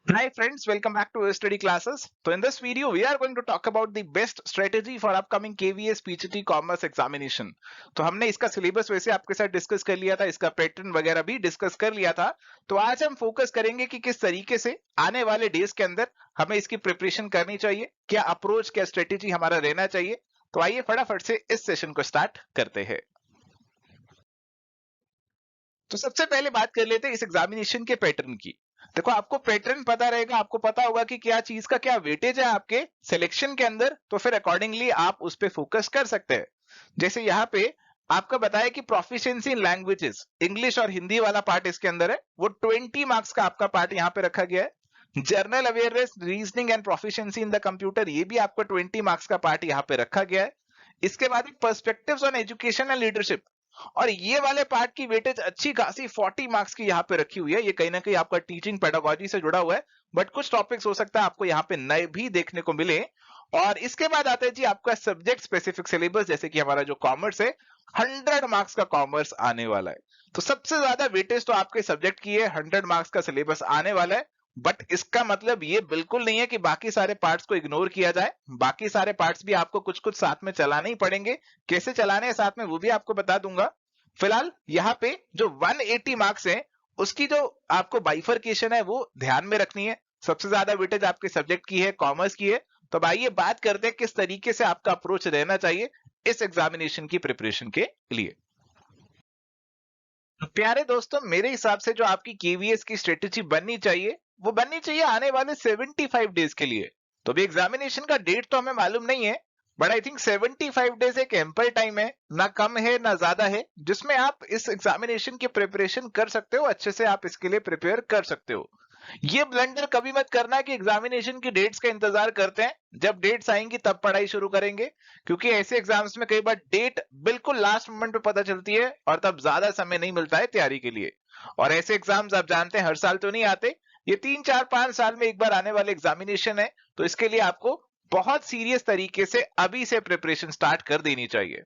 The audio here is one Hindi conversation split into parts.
Hi friends, welcome back to our study classes. So in this video, we are going to talk about the best strategy for upcoming KVS PGT Commerce examination. तो हमने इसका सिलेबस वैसे आपके साथ डिस्कस कर लिया था, इसका पैटर्न वगैरह भी डिस्कस कर लिया था। तो आज हम फोकस करेंगे कि किस तरीके से आने वाले डेज के अंदर हमें इसकी प्रिपरेशन करनी चाहिए, क्या अप्रोच, क्या स्ट्रेटेजी हमारा रहना चाहिए। तो आइए फटाफट से इस सेशन को स्टार्ट करते हैं। तो सबसे पहले बात कर लेते हैं इस एग्जामिनेशन के पैटर्न की। देखो, आपको पैटर्न पता रहेगा, आपको पता होगा कि क्या चीज का क्या वेटेज है आपके सिलेक्शन के अंदर, तो फिर अकॉर्डिंगली आप उस पर फोकस कर सकते हैं। जैसे यहाँ पे आपका बताया कि प्रोफिशिएंसी इन लैंग्वेजेस, इंग्लिश और हिंदी वाला पार्ट इसके अंदर है, वो 20 मार्क्स का आपका पार्ट यहाँ पे रखा गया है। Journal awareness, reasoning and proficiency in the computer, ये भी आपको 20 मार्क्स का पार्ट यहाँ पे रखा गया है। इसके बाद perspectives on education and leadership, और ये वाले पार्ट की वेटेज अच्छी खासी 40 मार्क्स की यहाँ पे रखी हुई है। ये कहीं ना कहीं आपका टीचिंग पेडागोजी से जुड़ा हुआ है, बट कुछ टॉपिक्स हो सकता है आपको यहाँ पे नए भी देखने को मिले। और इसके बाद आता है जी आपका सब्जेक्ट स्पेसिफिक सिलेबस, जैसे कि हमारा जो कॉमर्स है, 100 मार्क्स का कॉमर्स आने वाला है। तो सबसे ज्यादा वेटेज तो आपके सब्जेक्ट की है, 100 मार्क्स का सिलेबस आने वाला है। बट इसका मतलब ये बिल्कुल नहीं है कि बाकी सारे पार्ट्स को इग्नोर किया जाए। बाकी सारे पार्ट्स भी आपको कुछ कुछ साथ में चलाने ही पड़ेंगे। कैसे चलाने हैं साथ में वो भी आपको बता दूंगा। फिलहाल यहाँ पे जो 180 मार्क्स हैं, उसकी जो आपको बाइफरकेशन है वो ध्यान में रखनी है। सबसे ज्यादा वेटेज आपके सब्जेक्ट की है, कॉमर्स की है। तो आइए बात करते हैं किस तरीके से आपका अप्रोच रहना चाहिए इस एग्जामिनेशन की प्रिपरेशन के लिए। तो प्यारे दोस्तों, मेरे हिसाब से जो आपकी केवीएस की स्ट्रेटेजी बननी चाहिए, वो बननी चाहिए आने वाले 75 डेज के लिए। तो अभी एग्जामिनेशन का डेट तो हमें मालूम नहीं है, बट आई थिंक 75 डेज एक एम्पल टाइम है, ना कम है ना ज्यादा है, जिसमें आप इस एग्जामिनेशन की प्रिपरेशन कर सकते हो, अच्छे से आप इसके लिए प्रिपेयर कर सकते हो। ये ब्लंडर कभी मत करना कि एग्जामिनेशन की डेट्स का इंतजार करते हैं, जब डेट्स आएंगी तब पढ़ाई शुरू करेंगे। क्योंकि ऐसे एग्जाम्स में कई बार डेट बिल्कुल लास्ट मोमेंट पे पता चलती है और तब ज्यादा समय नहीं मिलता है तैयारी के लिए। और ऐसे एग्जाम्स आप जानते हैं हर साल तो नहीं आते, ये 3 4 5 साल में एक बार आने वाले एग्जामिनेशन है। तो इसके लिए आपको बहुत सीरियस तरीके से अभी से प्रिपरेशन स्टार्ट कर देनी चाहिए।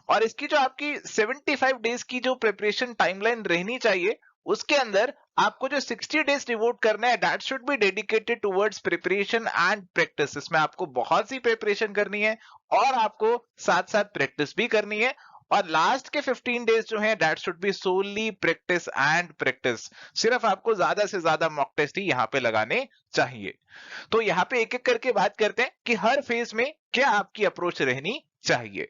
और इसकी जो आपकी 75 डेज की जो प्रिपरेशन टाइमलाइन रहनी चाहिए, उसके अंदर आपको जो 60 डेज डिवोट करना है, that should be dedicated towards preparation and practice. इसमें आपको बहुत सी प्रिपरेशन करनी है और आपको साथ साथ प्रैक्टिस भी करनी है। और लास्ट के 15 डेज जो है, that should be solely practice and practice. सिर्फ आपको ज्यादा से ज्यादा मॉक टेस्ट ही यहाँ पे लगाने चाहिए। तो यहाँ पे एक एक करके बात करते हैं कि हर फेज में क्या आपकी अप्रोच रहनी चाहिए।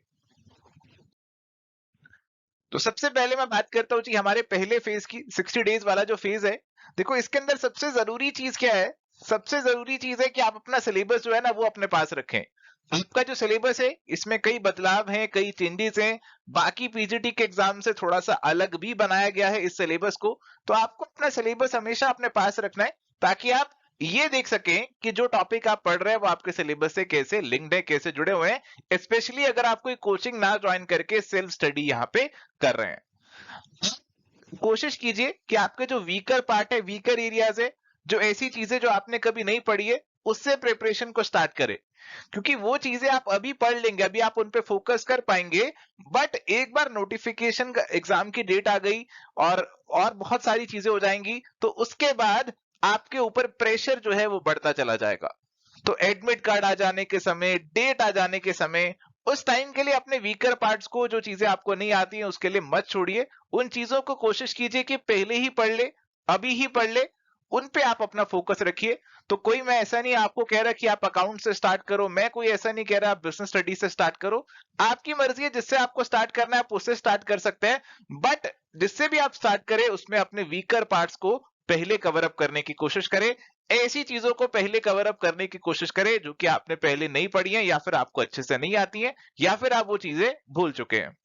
तो सबसे पहले मैं बात करता हूं जी हमारे पहले फेज की, 60 डेज वाला जो फेज है। देखो, इसके अंदर सबसे जरूरी चीज क्या है? सबसे जरूरी चीज है कि आप अपना सिलेबस जो है ना वो अपने पास रखें। आपका जो सिलेबस है, इसमें कई बदलाव हैं, कई चेंजेस हैं। बाकी पीजीटी के एग्जाम से थोड़ा सा अलग भी बनाया गया है इस सिलेबस को। तो आपको अपना सिलेबस हमेशा अपने पास रखना है, ताकि आप ये देख सकें कि जो टॉपिक आप पढ़ रहे हैं वो आपके सिलेबस से कैसे लिंक्ड है, कैसे जुड़े हुए हैं। स्पेशली अगर आप कोई कोचिंग ना ज्वाइन करके सेल्फ स्टडी यहाँ पे कर रहे हैं, कोशिश कीजिए कि आपके जो वीकर पार्ट है, वीकर एरियाज है, जो ऐसी चीजें जो आपने कभी नहीं पढ़ी है, उससे प्रिपरेशन को स्टार्ट करें। क्योंकि वो चीजें आप अभी पढ़ लेंगे, अभी आप उन पे फोकस कर पाएंगे, बट एक बार नोटिफिकेशन का एग्जाम की डेट आ गई और बहुत सारी चीजें हो जाएंगी, तो उसके बाद आपके ऊपर प्रेशर जो है वो बढ़ता चला जाएगा। तो एडमिट कार्ड आ जाने के समय, डेट आ जाने के समय, उस टाइम के लिए अपने वीकर पार्ट्स को, जो चीजें आपको नहीं आती हैं, उसके लिए मत छोड़िए। उन चीजों को कोशिश कीजिए कि पहले ही पढ़ ले, अभी ही पढ़ ले, उन पे आप अपना फोकस रखिए। तो कोई मैं ऐसा नहीं आपको कह रहा कि आप अकाउंट से स्टार्ट करो, मैं कोई ऐसा नहीं कह रहा आप बिजनेस स्टडी से स्टार्ट करो। आपकी मर्जी है, जिससे आपको स्टार्ट करना है आप उससे स्टार्ट कर सकते हैं। बट जिससे भी आप स्टार्ट करें, उसमें अपने वीकर पार्ट्स को पहले कवर अप करने की कोशिश करें। ऐसी चीजों को पहले कवर अप करने की कोशिश करें जो कि आपने पहले नहीं पढ़ी है, या फिर आपको अच्छे से नहीं आती है, या फिर आप वो चीजें भूल चुके हैं।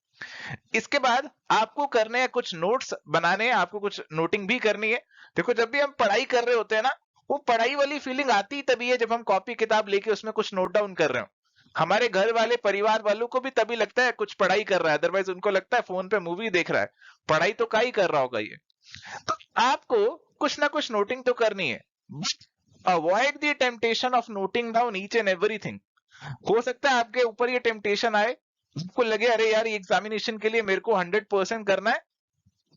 इसके बाद आपको करने हैं कुछ नोट्स बनाने हैं, आपको कुछ नोटिंग भी करनी है। देखो, जब भी हम पढ़ाई कर रहे होते हैं ना, वो पढ़ाई वाली फीलिंग आती ही तभी है जब हम कॉपी किताब लेके उसमें कुछ नोट डाउन कर रहे हो। हमारे घर वाले, परिवार वालों को भी तभी लगता है कुछ पढ़ाई कर रहा है, अदरवाइज उनको लगता है फोन पे मूवी देख रहा है। पढ़ाई तो का ही कर रहा होगा ये। तो आपको कुछ ना कुछ नोटिंग तो करनी है, but avoid the temptation of noting down each and everything. हो सकता है आपके ऊपर ये टेम्पटेशन आए, आपको लगे अरे यार, ये एग्जामिनेशन के लिए मेरे को 100% करना है,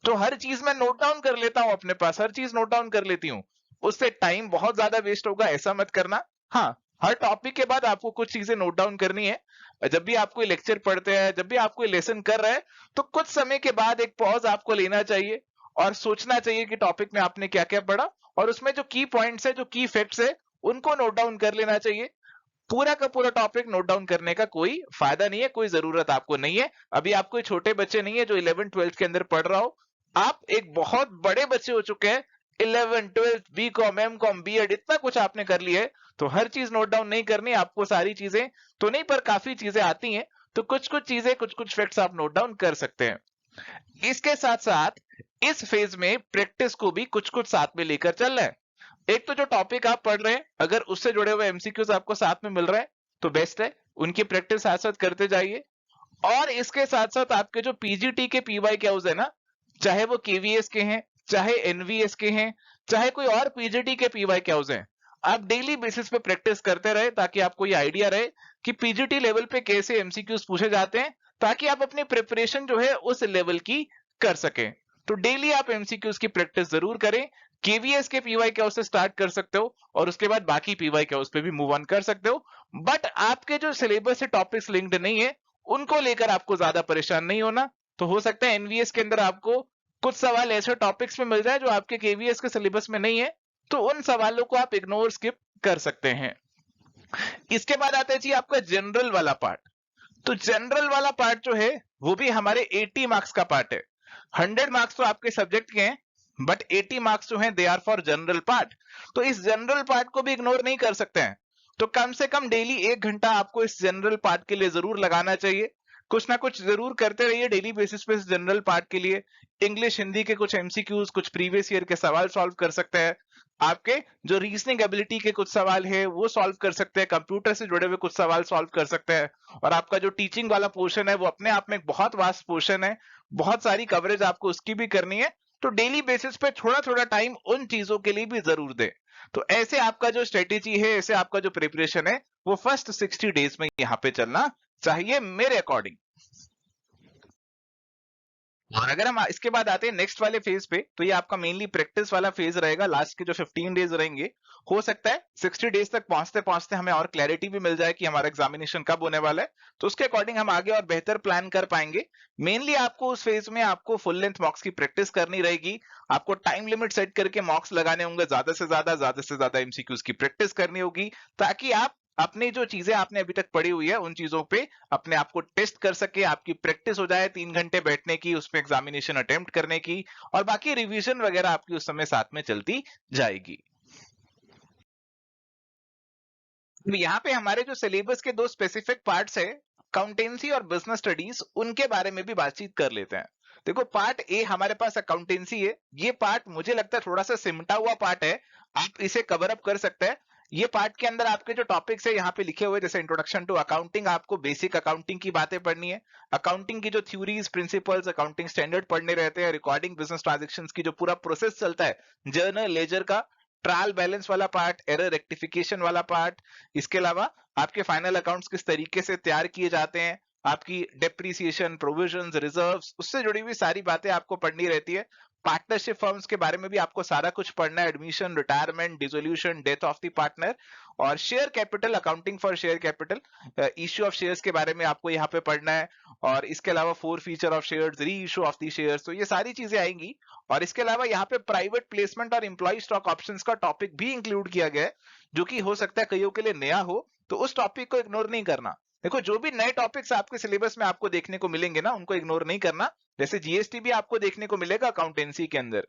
तो हर चीज मैं नोट डाउन कर लेता हूं, अपने पास हर चीज नोट डाउन कर लेती हूँ। उससे टाइम बहुत ज्यादा वेस्ट होगा, ऐसा मत करना। हाँ, हर टॉपिक के बाद आपको कुछ चीजें नोट डाउन करनी है। जब भी आप कोई लेक्चर पढ़ते हैं, जब भी आप कोई लेसन कर रहे हैं, तो कुछ समय के बाद एक पॉज आपको लेना चाहिए और सोचना चाहिए कि टॉपिक में आपने क्या क्या पढ़ा, और उसमें जो की पॉइंट्स है, जो की फैक्ट्स है, उनको नोट डाउन कर लेना चाहिए। पूरा का पूरा टॉपिक नोट डाउन करने का कोई फायदा नहीं है, कोई जरूरत आपको नहीं है। अभी आप कोई छोटे बच्चे नहीं है जो 11 12 के अंदर पढ़ रहा हो, आप एक बहुत बड़े बच्चे हो चुके हैं। 11 12 B com, M com, B ed, इतना कुछ आपने कर लिया है, तो हर चीज नोट डाउन नहीं करनी आपको। सारी चीजें तो नहीं, पर काफी चीजें आती हैं, तो कुछ कुछ चीजें, कुछ कुछ फैक्ट्स आप नोट डाउन कर सकते हैं। इसके साथ साथ इस फेज में प्रैक्टिस को भी कुछ कुछ साथ में लेकर चल रहे हैं। एक तो जो टॉपिक आप पढ़ रहे हैं, अगर उससे जुड़े हुए एमसीक्यूज आपको साथ में मिल रहे हैं तो बेस्ट है, उनकी प्रैक्टिस साथ साथ करते जाइए। और इसके साथ साथ आपके जो पीजीटी के पीवाई क्यूज है ना, चाहे वो केवीएस के हैं, चाहे एनवीएस के हैं, चाहे कोई और पीजीटी के पीवाई क्यूज हैं, आप डेली बेसिस पे प्रैक्टिस करते रहे, ताकि आपको ये आइडिया रहे कि पीजीटी लेवल पे कैसे एमसीक्यूज पूछे जाते हैं, ताकि आप अपनी प्रिपरेशन जो है उस लेवल की कर सकें। तो डेली आप एमसीक्यूज की प्रैक्टिस जरूर करें। केवीएस के पीवाई क्यूज से स्टार्ट कर सकते हो और उसके बाद बाकी पीवाई क्यूज पे भी मूव ऑन कर सकते हो। बट आपके जो सिलेबस से टॉपिक्स लिंक्ड नहीं है, उनको लेकर आपको ज्यादा परेशान नहीं होना। तो हो सकता है एनवीएस के अंदर आपको कुछ सवाल ऐसे टॉपिक्स में मिल जाए जो आपके केवीएस के सिलेबस में नहीं है, तो उन सवालों को आप इग्नोर स्किप कर सकते हैं। इसके बाद आता है जी आपका जनरल वाला पार्ट। तो जनरल वाला पार्ट जो है वो भी हमारे 80 मार्क्स का पार्ट है। 100 मार्क्स तो आपके सब्जेक्ट के हैं, बट 80 मार्क्स जो हैं they are for general part. तो इस जनरल पार्ट को भी इग्नोर नहीं कर सकते हैं। तो कम से कम डेली 1 घंटा आपको इस जनरल पार्ट के लिए जरूर लगाना चाहिए। कुछ ना कुछ जरूर करते रहिए डेली बेसिस पे इस जनरल पार्ट के लिए। इंग्लिश हिंदी के कुछ एमसीक्यूज, कुछ प्रीवियस ईयर के सवाल सॉल्व कर सकते हैं। आपके जो रीजनिंग एबिलिटी के कुछ सवाल है वो सॉल्व कर सकते हैं, कंप्यूटर से जुड़े हुए कुछ सवाल सॉल्व कर सकते हैं। और आपका जो टीचिंग वाला पोर्शन है वो अपने आप में एक बहुत वास्ट पोर्शन है, बहुत सारी कवरेज आपको उसकी भी करनी है। तो डेली बेसिस पे थोड़ा थोड़ा टाइम उन चीजों के लिए भी जरूर दे। तो ऐसे आपका जो स्ट्रेटेजी है, ऐसे आपका जो प्रिपरेशन है, वो फर्स्ट 60 डेज में यहाँ पे चलना चाहिए मेरे अकॉर्डिंग। और अगर हम इसके बाद आते हैं नेक्स्ट वाले फेज पे, तो ये आपका मेनली प्रैक्टिस वाला फेज रहेगा। लास्ट के जो 15 डेज रहेंगे, हो सकता है 60 डेज तक पहुंचते पहुंचते हमें और क्लैरिटी भी मिल जाए कि हमारा एग्जामिनेशन कब होने वाला है, तो उसके अकॉर्डिंग हम आगे और बेहतर प्लान कर पाएंगे। मेनली आपको उस फेज में आपको फुल लेंथ मॉक्स की प्रैक्टिस करनी रहेगी। आपको टाइम लिमिट सेट करके मॉक्स लगाने होंगे, ज्यादा से ज्यादा एमसीक्यूज की प्रैक्टिस करनी होगी, ताकि आप अपनी जो चीजें आपने अभी तक पढ़ी हुई है उन चीजों पे अपने आप को टेस्ट कर सके, आपकी प्रैक्टिस हो जाए 3 घंटे बैठने की, उसमें एग्जामिनेशन अटेम्प्ट करने की, और बाकी रिवीजन वगैरह आपकी उस समय साथ में चलती जाएगी। यहाँ पे हमारे जो सिलेबस के 2 स्पेसिफिक पार्ट्स है, अकाउंटेंसी और बिजनेस स्टडीज, उनके बारे में भी बातचीत कर लेते हैं। देखो, पार्ट ए हमारे पास अकाउंटेंसी है। ये पार्ट मुझे लगता है थोड़ा सा सिमटा हुआ पार्ट है, आप इसे कवर अप कर सकते हैं। ये पार्ट के अंदर आपके जो टॉपिक्स है यहाँ पे लिखे हुए, जैसे इंट्रोडक्शन टू अकाउंटिंग, आपको बेसिक अकाउंटिंग की बातें पढ़नी है। अकाउंटिंग की जो थ्योरीज, प्रिंसिपल्स, अकाउंटिंग स्टैंडर्ड पढ़ने रहते हैं। रिकॉर्डिंग बिजनेस ट्रांजैक्शंस की जो पूरा प्रोसेस चलता है, जर्नल लेजर का, ट्रायल बैलेंस वाला पार्ट, एरर रेक्टिफिकेशन वाला पार्ट। इसके अलावा आपके फाइनल अकाउंट्स किस तरीके से तैयार किए जाते हैं, आपकी डेप्रिसिएशन, प्रोविजंस, रिजर्व्स, उससे जुड़ी हुई सारी बातें आपको पढ़नी रहती है। पार्टनरशिप फर्म्स के बारे में भी आपको सारा कुछ पढ़ना है, admission, retirement, dissolution, death of the partner, और share capital, accounting for share capital, issue of shares के बारे में आपको यहाँ पे पढ़ना है। और इसके अलावा फोर फीचर ऑफ शेयर्स, री इशू ऑफ द शेयर्स, तो ये सारी चीजें आएंगी। और इसके अलावा यहाँ पे प्राइवेट प्लेसमेंट और एम्प्लॉय स्टॉक ऑप्शंस का टॉपिक भी इंक्लूड किया गया है, जो कि हो सकता है कईयों के लिए नया हो, तो उस टॉपिक को इग्नोर नहीं करना। देखो, जो भी नए टॉपिक्स आपके सिलेबस में आपको देखने को मिलेंगे ना, उनको इग्नोर नहीं करना। जैसे जीएसटी भी आपको देखने को मिलेगा अकाउंटेंसी के अंदर,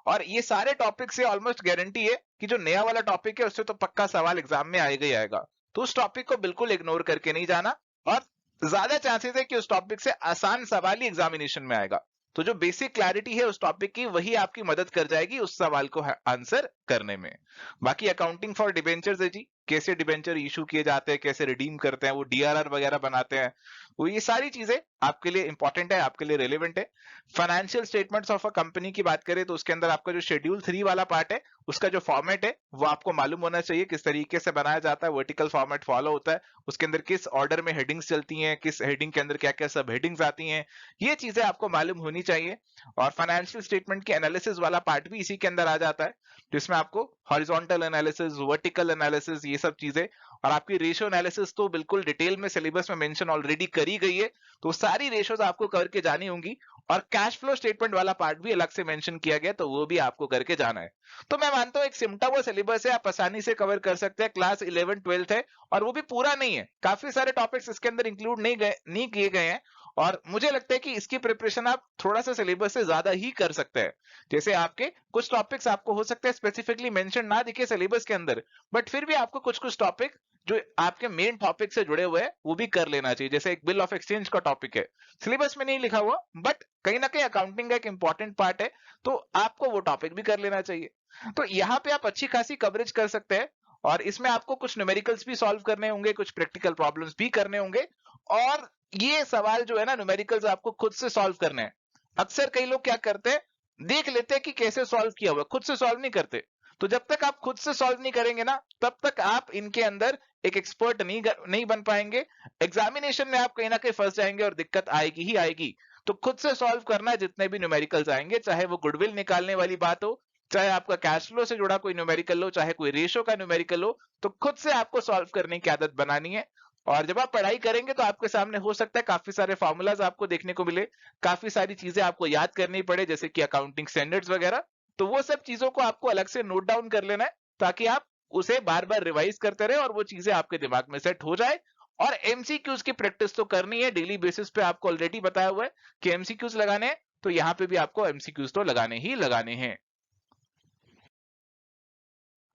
और ये सारे टॉपिक से ऑलमोस्ट गारंटी है कि जो नया वाला टॉपिक है उससे तो पक्का सवाल एग्जाम में आएगा ही आएगा। तो उस टॉपिक को बिल्कुल इग्नोर करके नहीं जाना, और ज्यादा चांसेस है कि उस टॉपिक से आसान सवाल ही एग्जामिनेशन में आएगा। तो जो बेसिक क्लैरिटी है उस टॉपिक की, वही आपकी मदद कर जाएगी उस सवाल को आंसर करने में। बाकी अकाउंटिंग फॉर डिबेंचर्स है जी, कैसे डिबेंचर इशू किए जाते हैं, कैसे रिडीम करते हैं, वो डीआरआर वगैरह बनाते हैं, वो ये सारी चीजें आपके लिए इंपॉर्टेंट है, आपके लिए रेलेवेंट है। Financial statements of a company की बात करें तो उसके अंदर आपका जो शेड्यूल 3 वाला पार्ट है उसका जो फॉर्मेट है वो आपको मालूम होना चाहिए, किस तरीके से बनाया जाता है, वर्टिकल फॉर्मेट फॉलो होता है, उसके अंदर किस ऑर्डर में हेडिंग्स चलती हैं, किस हेडिंग के अंदर क्या क्या सब हेडिंग्स आती हैं, ये चीजें आपको मालूम होनी चाहिए। और फाइनेंशियल स्टेटमेंट के एनालिसिस वाला पार्ट भी इसी के अंदर आ जाता है, जिसमें आपको हॉरिजॉन्टल एनालिसिस, वर्टिकल एनालिसिस, ये सब चीजें, और आपकी रेशियो एनालिसिस तो बिल्कुल डिटेल में सिलेबस में मेंशन ऑलरेडी करी गई है, तो सारी रेशियोज आपको करके जानी होंगी। और कैश फ्लो स्टेटमेंट वाला पार्ट भी अलग से मेंशन किया गया, तो वो भी आपको करके जाना है। तो मैं मानता हूं एक सिमटा हुआ सिलेबस है, आप आसानी से कवर कर सकते हैं। क्लास 11 12th है और वो भी पूरा नहीं है, काफी सारे टॉपिक्स इसके अंदर इंक्लूड नहीं किए गए हैं, और मुझे लगता है कि इसकी प्रिपरेशन आप थोड़ा सा सिलेबस से ज्यादा ही कर सकते हैं। जैसे आपके कुछ टॉपिक्स आपको हो सकता है स्पेसिफिकली मेंशन ना दिखे सिलेबस के अंदर, बट फिर भी आपको कुछ कुछ टॉपिक जो आपके मेन टॉपिक से जुड़े हुए हैं वो भी कर लेना चाहिए। जैसे एक बिल ऑफ एक्सचेंज का टॉपिक है, सिलेबस में नहीं लिखा हुआ, बट कहीं ना कहीं अकाउंटिंग का एक इंपॉर्टेंट पार्ट है, तो आपको वो टॉपिक भी कर लेना चाहिए। तो यहाँ पे आप अच्छी खासी कवरेज कर सकते हैं, और इसमें आपको कुछ न्यूमेरिकल्स भी सॉल्व करने होंगे, कुछ प्रैक्टिकल प्रॉब्लम्स भी करने होंगे, और ये सवाल जो है ना न्यूमेरिकल्स आपको खुद से सॉल्व करने हैं। अक्सर कई लोग क्या करते हैं, देख लेते हैं कि कैसे सॉल्व किया हुआ, खुद से सॉल्व नहीं करते। तो जब तक आप खुद से सॉल्व नहीं करेंगे ना, तब तक आप इनके अंदर एक एक्सपर्ट नहीं बन पाएंगे। एग्जामिनेशन में आप कहीं ना कहीं फंस जाएंगे और दिक्कत आएगी ही आएगी। तो खुद से सॉल्व करना है, जितने भी न्यूमेरिकल्स आएंगे, चाहे वो गुडविल निकालने वाली बात हो, चाहे आपका कैश फ्लो से जुड़ा कोई न्यूमेरिकल हो, चाहे कोई रेशो का न्यूमेरिकल हो, तो खुद से आपको सॉल्व करने की आदत बनानी है। और जब आप पढ़ाई करेंगे तो आपके सामने हो सकता है काफी सारे फॉर्मूलाज आपको देखने को मिले, काफी सारी चीजें आपको याद करनी पड़े, जैसे कि अकाउंटिंग स्टैंडर्ड्स वगैरह। तो वो सब चीजों को आपको अलग से नोट डाउन कर लेना है, ताकि आप उसे बार बार रिवाइज करते रहे और वो चीजें आपके दिमाग में सेट हो जाए। और एमसीक्यूज की प्रैक्टिस तो करनी है डेली बेसिस पे, आपको ऑलरेडी बताया हुआ है कि एमसीक्यूज लगाने हैं, तो यहाँ पे भी आपको एमसीक्यूज तो लगाने ही लगाने हैं।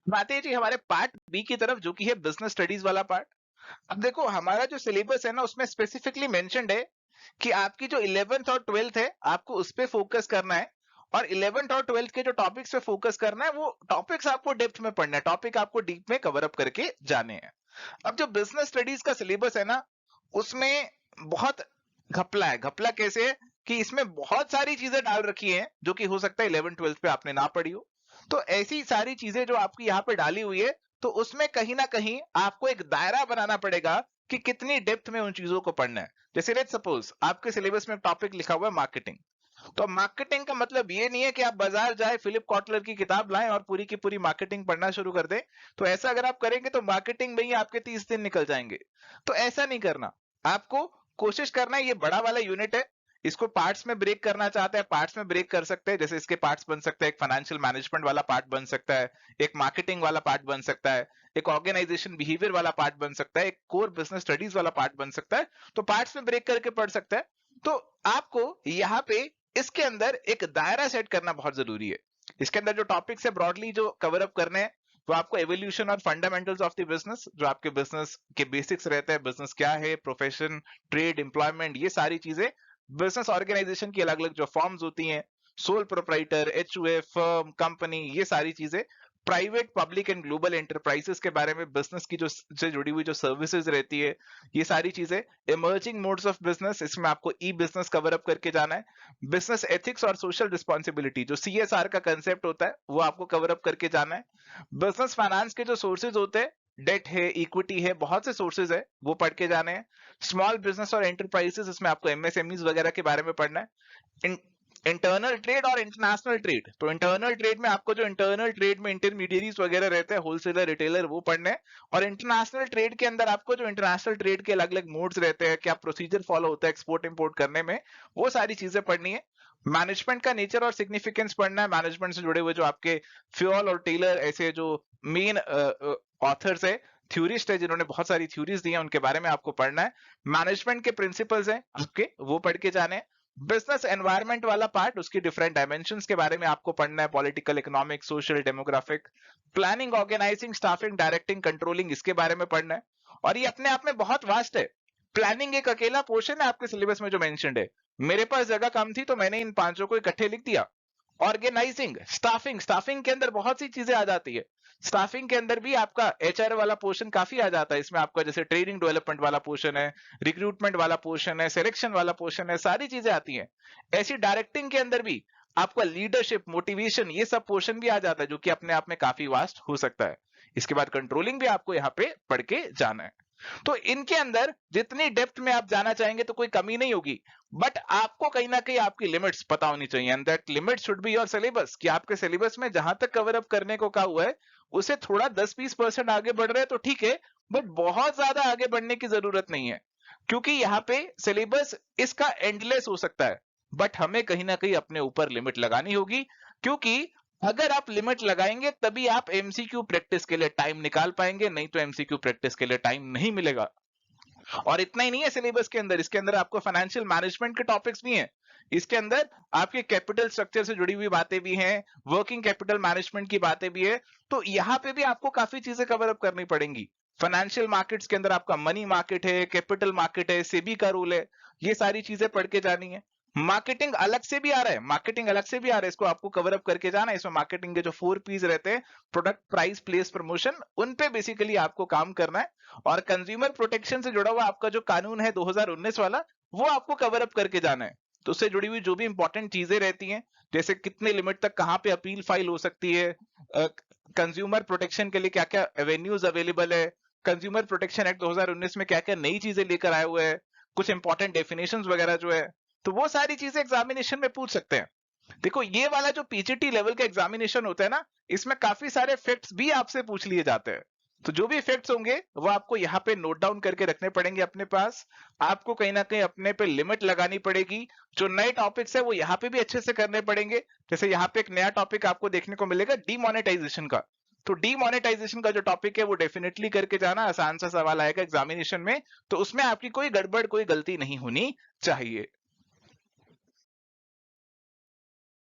बात है जी हमारे पार्ट बी की तरफ, जो कि है बिजनेस स्टडीज वाला पार्ट। अब देखो हमारा जो सिलेबस है ना, उसमें स्पेसिफिकली मेंशन्ड है कि आपकी जो 11th और 12th है आपको उस पे फोकस करना है, और 11th और 12th के जो टॉपिक्स पे फोकस करना है, वो टॉपिक्स आपको डेप्थ में पढ़ना है, टॉपिक आपको डीप में कवर अप करके जाने हैं। अब जो बिजनेस स्टडीज का सिलेबस है ना, उसमें बहुत घपला है। घपला कैसे है कि इसमें बहुत सारी चीजें डाल रखी हैं जो कि हो सकता है 11 12 पे आपने ना पढ़ी हो। तो ऐसी सारी चीजें जो आपकी यहाँ पे डाली हुई है, तो उसमें कहीं ना कहीं आपको एक दायरा बनाना पड़ेगा कि कितनी डेप्थ में उन चीजों को पढ़ना है। जैसे लेट्स सपोज आपके सिलेबस में टॉपिक लिखा हुआ है मार्केटिंग, तो मार्केटिंग का मतलब ये नहीं है कि आप बाजार जाए, फिलिप कॉटलर की किताब लाएं और पूरी की पूरी मार्केटिंग पढ़ना शुरू कर दें। तो ऐसा अगर आप करेंगे तो मार्केटिंग में ही आपके 30 दिन निकल जाएंगे। तो ऐसा नहीं करना, आपको कोशिश करना है, ये बड़ा वाला यूनिट है, इसको पार्ट्स में ब्रेक करना चाहते हैं, पार्ट्स में ब्रेक कर सकते हैं। जैसे इसके पार्ट्स बन सकते हैं, एक फाइनेंशियल मैनेजमेंट वाला पार्ट बन सकता है, एक मार्केटिंग वाला पार्ट बन सकता है, एक ऑर्गेनाइजेशन बिहेवियर वाला पार्ट बन सकता है, एक कोर बिजनेस स्टडीज वाला पार्ट बन सकता है। तो पार्ट्स में ब्रेक करके पढ़ सकते हैं। तो आपको यहाँ पे इसके अंदर एक दायरा सेट करना बहुत जरूरी है। इसके अंदर जो टॉपिक्स है ब्रॉडली जो कवर अप करने हैं, वो आपको एवोल्यूशन और फंडामेंटल्स ऑफ द बिजनेस, जो आपके बिजनेस के बेसिक्स रहते हैं, बिजनेस क्या है, प्रोफेशन, ट्रेड, एम्प्लॉयमेंट, ये सारी चीजें, बिजनेस ऑर्गेनाइजेशन की अलग अलग जो फॉर्म्स होती हैं, सोल प्रोप्राइटर, एचयूए, फर्म, कंपनी, ये सारी चीजें, private, public and global enterprises के बारे में, बिजनेस की जो से जुड़ी हुई जो सर्विसेज रहती है, ये सारी चीजें, इमर्जिंग मोड्स ऑफ बिजनेस, इसमें आपको ई बिजनेस कवर अप करके जाना है, बिजनेस एथिक्स और सोशल रिस्पॉन्सिबिलिटी, जो सीएसआर का कंसेप्ट होता है, वो आपको कवर अप करके जाना है। बिजनेस फाइनेंस के जो सोर्सेज होते हैं, डेट है, इक्विटी है, बहुत से सोर्सेज है, वो पढ़ के जाने हैं। स्मॉल बिजनेस और एंटरप्राइजेस, इसमें आपको एमएसएमईज वगैरह के बारे में पढ़ना है। इंटरनल ट्रेड और इंटरनेशनल ट्रेड, तो इंटरनल ट्रेड में आपको जो इंटरनल ट्रेड में इंटरमीडिएरीज वगैरह रहते हैं, होलसेलर, रिटेलर, वो पढ़ने हैं। और इंटरनेशनल ट्रेड के अंदर आपको जो इंटरनेशनल ट्रेड के अलग अलग मोड्स रहते हैं, क्या प्रोसीजर फॉलो होता है एक्सपोर्ट इंपोर्ट करने में, वो सारी चीजें पढ़नी है। मैनेजमेंट का नेचर और सिग्निफिकेंस पढ़ना है, मैनेजमेंट से जुड़े हुए जो आपके फ्योल और टेलर, ऐसे जो मेन ऑथर्स है, थ्योरिस्ट है, जिन्होंने बहुत सारी थ्योरीज दी हैं, उनके बारे में आपको पढ़ना है। मैनेजमेंट के प्रिंसिपल्स हैं आपके, वो पढ़ के जाने हैं। बिजनेस एनवायरनमेंट वाला पार्ट, उसकी डिफरेंट डायमेंशंस के बारे में आपको पढ़ना है, political, economic, social, demographic. Planning, organising, staffing, directing, controlling, इसके बारे में पढ़ना है। और ये अपने आप में बहुत वास्ट है। प्लानिंग एक अकेला पोर्शन है आपके सिलेबस में जो मेंशन्ड है, मेरे पास जगह कम थी तो मैंने इन पांचों को इकट्ठे लिख दिया। ऑर्गेनाइजिंग, स्टाफिंग, स्टाफिंग के अंदर बहुत सी चीजें आ जाती है। स्टाफिंग के अंदर भी आपका एचआर वाला पोर्शन काफी आ जाता है। इसमें आपका जैसे ट्रेनिंग डेवलपमेंट वाला पोर्शन है, रिक्रूटमेंट वाला पोर्शन है, सिलेक्शन वाला पोर्शन है, सारी चीजें आती हैं। ऐसी डायरेक्टिंग के अंदर भी आपका लीडरशिप, मोटिवेशन, ये सब पोर्शन भी आ जाता है, जो कि अपने आप में काफी वास्ट हो सकता है। इसके बाद कंट्रोलिंग भी आपको यहाँ पे पढ़ के जाना है। तो इनके अंदर जितनी डेप्थ में आप जाना चाहेंगे तो कोई कमी नहीं होगी, बट आपको कहीं ना कहीं आपकी लिमिट्स पता होनी चाहिए, and that limit should be your syllabus, कि आपके सिलेबस में जहां तक कवर अप करने को कहा हुआ है उसे थोड़ा 10-20% आगे बढ़ रहे हैं तो ठीक है, बट बहुत ज्यादा आगे बढ़ने की जरूरत नहीं है, क्योंकि यहाँ पे सिलेबस इसका एंडलेस हो सकता है, बट हमें कहीं ना कहीं अपने ऊपर लिमिट लगानी होगी, क्योंकि अगर आप लिमिट लगाएंगे तभी आप एमसीक्यू प्रैक्टिस के लिए टाइम निकाल पाएंगे, नहीं तो एमसीक्यू प्रैक्टिस के लिए टाइम नहीं मिलेगा। और इतना ही नहीं है सिलेबस के अंदर, इसके अंदर आपको फाइनेंशियल मैनेजमेंट के टॉपिक्स भी हैं, इसके अंदर आपके कैपिटल स्ट्रक्चर से जुड़ी हुई बातें भी हैं, वर्किंग कैपिटल मैनेजमेंट की बातें भी है, तो यहाँ पे भी आपको काफी चीजें कवर अप करनी पड़ेंगी। फाइनेंशियल मार्केट्स के अंदर आपका मनी मार्केट है, कैपिटल मार्केट है, सेबी का रूल है, ये सारी चीजें पढ़ के जानी है। मार्केटिंग अलग से भी आ रहा है, मार्केटिंग अलग से भी आ रहा है, इसको आपको कवर अप करके जाना है। इसमें मार्केटिंग के जो 4 पीस रहते हैं, प्रोडक्ट, प्राइस, प्लेस, प्रमोशन, उन पे बेसिकली आपको काम करना है। और कंज्यूमर प्रोटेक्शन से जुड़ा हुआ आपका जो कानून है 2019 वाला, वो आपको कवर अप करके जाना है। तो उससे जुड़ी हुई जो भी इंपॉर्टेंट चीजें रहती हैं, जैसे कितने लिमिट तक कहां पे अपील फाइल हो सकती है, कंज्यूमर प्रोटेक्शन के लिए क्या क्या एवेन्यूज अवेलेबल है, कंज्यूमर प्रोटेक्शन एक्ट 2019 में क्या क्या नई चीजें लेकर आए हुए हैं, कुछ इंपॉर्टेंट डेफिनेशंस वगैरह जो है, तो वो सारी चीजें एग्जामिनेशन में पूछ सकते हैं। देखो ये वाला जो पीजीटी लेवल का एग्जामिनेशन होता है ना, इसमें काफी सारे फैक्ट्स भी आपसे पूछ लिए जाते हैं, तो जो भी फैक्ट्स होंगे वो आपको यहाँ पे नोट डाउन करके रखने पड़ेंगे अपने पास। आपको कहीं ना कहीं अपने पे लिमिट लगानी पड़ेगी, जो नए टॉपिक्स है वो यहाँ पे भी अच्छे से करने पड़ेंगे। जैसे यहाँ पे एक नया टॉपिक आपको देखने को मिलेगा डीमोनेटाइजेशन का, तो डीमोनेटाइजेशन का जो टॉपिक है वो डेफिनेटली करके जाना, आसान सा सवाल आएगा एग्जामिनेशन में, तो उसमें आपकी कोई गड़बड़, कोई गलती नहीं होनी चाहिए।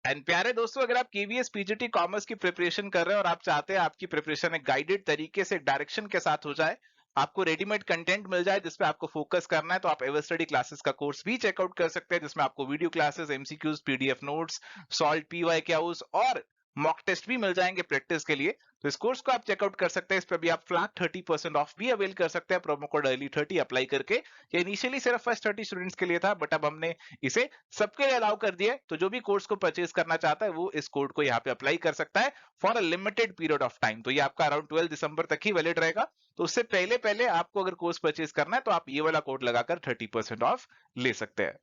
एंड प्यारे दोस्तों, अगर आप केवीएस पीजीटी कॉमर्स की प्रिपरेशन कर रहे हैं और आप चाहते हैं आपकी प्रिपरेशन एक गाइडेड तरीके से, डायरेक्शन के साथ हो जाए, आपको रेडीमेड कंटेंट मिल जाए जिसपे आपको फोकस करना है, तो आप एवर स्टडी क्लासेस का कोर्स भी चेकआउट कर सकते हैं, जिसमें आपको video classes, MCQs, PDF notes, solve PYQs और मॉक टेस्ट भी मिल जाएंगे प्रैक्टिस के लिए। तो इस कोर्स को आप चेकआउट कर सकते हैं, इस पर भी आप फ्लैट 30% ऑफ भी अवेल कर सकते हैं प्रोमो कोड अर्ली30 अप्लाई करके। ये इनिशियली सिर्फ फर्स्ट 30 स्टूडेंट्स के लिए था, बट अब हमने इसे सबके लिए अलाउ कर दिया है, तो जो भी कोर्स को परचेज करना चाहता है वो इस कोड को यहाँ पे अप्लाई कर सकता है for a limited period of time. तो ये आपका अराउंड 12 दिसंबर तक ही वैलिड रहेगा, तो उससे पहले पहले आपको अगर कोर्स परचेज करना है तो आप ये वाला कोड लगाकर 30% ऑफ ले सकते हैं।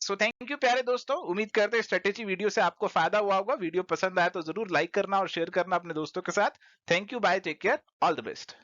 सो थैंक यू प्यारे दोस्तों, उम्मीद करते हैं स्ट्रेटेजी वीडियो से आपको फायदा हुआ होगा। वीडियो पसंद आया तो जरूर लाइक करना और शेयर करना अपने दोस्तों के साथ। Thank you, bye, take care, all the best.